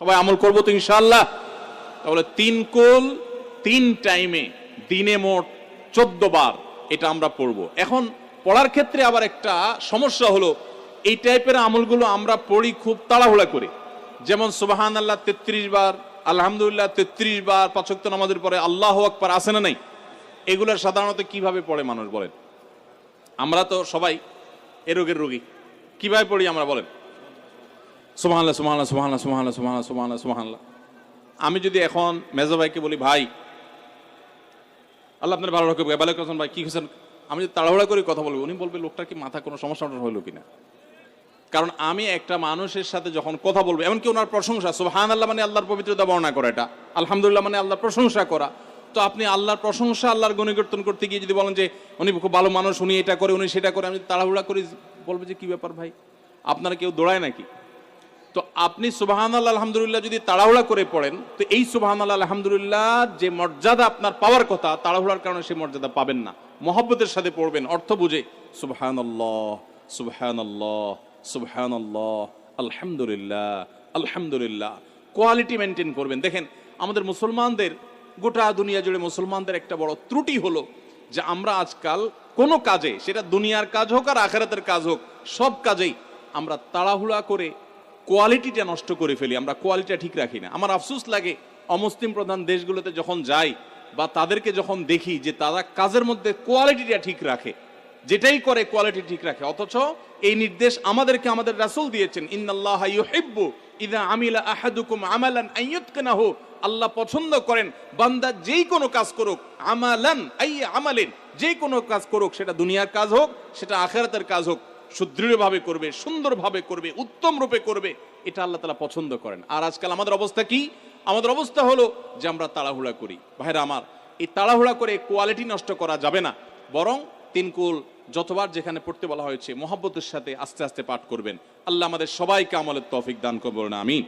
সবাই আমল করবো তো ইনশাআল্লাহ। তাহলে 3 কুল 3 টাইমে দিনে মোট 14 বার এটা আমরা পড়বো। এখন পড়ার ক্ষেত্রে আবার একটা সমস্যা হলো, এই টাইপের আমলগুলো আমরা পড়ি খুব তাড়াহুড়া করে। যেমন সুবহানাল্লাহ 33 বার, আলহামদুলিল্লাহ 33 বার, 5 ওয়াক্ত নামাজের পরে আল্লাহু আকবার আছে না নাই? এগুলো সাধারণত কিভাবে পড়ে মানুষ বলেন? আমরা তো সবাই এ রোগের রোগী। কিভাবে পড়ি আমরা বলেন? সুবহানাল্লাহ সুবহানাল্লাহ সুবহানাল্লাহ সুবহানাল্লাহ সুবহানাল্লাহ সুবহানাল্লাহ সুবহানাল্লাহ। আমি যদি এখন মেজো ভাইকে বলি, ভাই আল্লাহ আপনার ভালো রাখবে, ভালো করছেন ভাই, কি করছেন, আমি যদি তাড়াহুড়া করে কথা বলবো, উনি বলবে লোকটার কি মাথা কোনো সমস্যা হইলো কিনা। কারণ আমি একটা মানুষের সাথে যখন কথা বলবো, এমনকি ওনার প্রশংসা, সুবহানাল্লাহ মানে আল্লাহর পবিত্রতা বর্ণনা করা, এটা আলহামদুলিল্লাহ মানে আল্লাহর প্রশংসা করা। তো আপনি আল্লাহর প্রশংসা, আল্লাহর গুণকীর্তন করতে গিয়ে যদি বলেন যে উনি খুব ভালো মানুষ, উনি এটা করে, উনি সেটা করে, আমি তাড়াহুড়া করি, বলবে যে কি ব্যাপার ভাই, আপনারা কেউ দৌড়ায় নাকি? তো আপনি সুবহানাল্লাহ আলহামদুলিল্লাহ যদি তাড়াহুড়া করে পড়েন, তো এই সুবহানাল্লাহ আলহামদুলিল্লাহ যে মর্যাদা আপনার পাওয়ার কথা, তাড়াহুড়ার কারণে সেই মর্যাদা পাবেন না। মহব্বতের সাথে পড়বেন, অর্থ বুঝে, সুবহানাল্লাহ সুবহানাল্লাহ সুবহানাল্লাহ আলহামদুলিল্লাহ আলহামদুলিল্লাহ। কোয়ালিটি মেনটেন করবেন। দেখেন আমাদের মুসলমানদের, গোটা দুনিয়া জুড়ে মুসলমানদের একটা বড় ত্রুটি হলো যে আমরা আজকাল কোনো কাজে, সেটা দুনিয়ার কাজ হোক আর আখিরাতের কাজ হোক, সব কাজেই আমরা তাড়াহুড়া করে কোয়ালিটিটা নষ্ট করে ফেলি, আমরা কোয়ালিটিটা ঠিক রাখি না। আমার আফসোস লাগে অমুসলিম প্রধান দেশগুলোতে যখন যাই বা তাদেরকে যখন দেখি যে তারা কাজের মধ্যে কোয়ালিটিটা ঠিক রাখে, যেটাই করে কোয়ালিটি ঠিক রাখে। অথচ এই নির্দেশ আমাদেরকে আমাদের রাসূল দিয়েছেন, ইন্নাল্লাহা ইউহিব্বু ইযা আমিলা আহাদুকুম আমালান আন ইউতকিনাহু। আল্লাহ পছন্দ করেন বান্দা যেই কোনো কাজ করুক, আমালান আই আমালিন, যেই কোনো কাজ করুক, সেটা দুনিয়ার কাজ হোক, সেটা আখিরাতের কাজ হোক, সুদৃঢ়ভাবে করবে, সুন্দরভাবে করবে, উত্তম রূপে করবে, এটা আল্লাহ তাআলা পছন্দ করেন। আর আজকাল আমাদের অবস্থা কি? আমাদের অবস্থা হলো যে আমরা তাড়াহুড়া করি। ভাইরা আমার, এই তাড়াহুড়া করে কোয়ালিটি নষ্ট করা যাবে না, বরং 3 কুল যতবার যেখানে পড়তে বলা হয়েছে মহব্বতের সাথে আস্তে আস্তে পাঠ করবেন। আল্লাহ আমাদের সবাইকে আমলের তৌফিক দান করবেন, আমিন।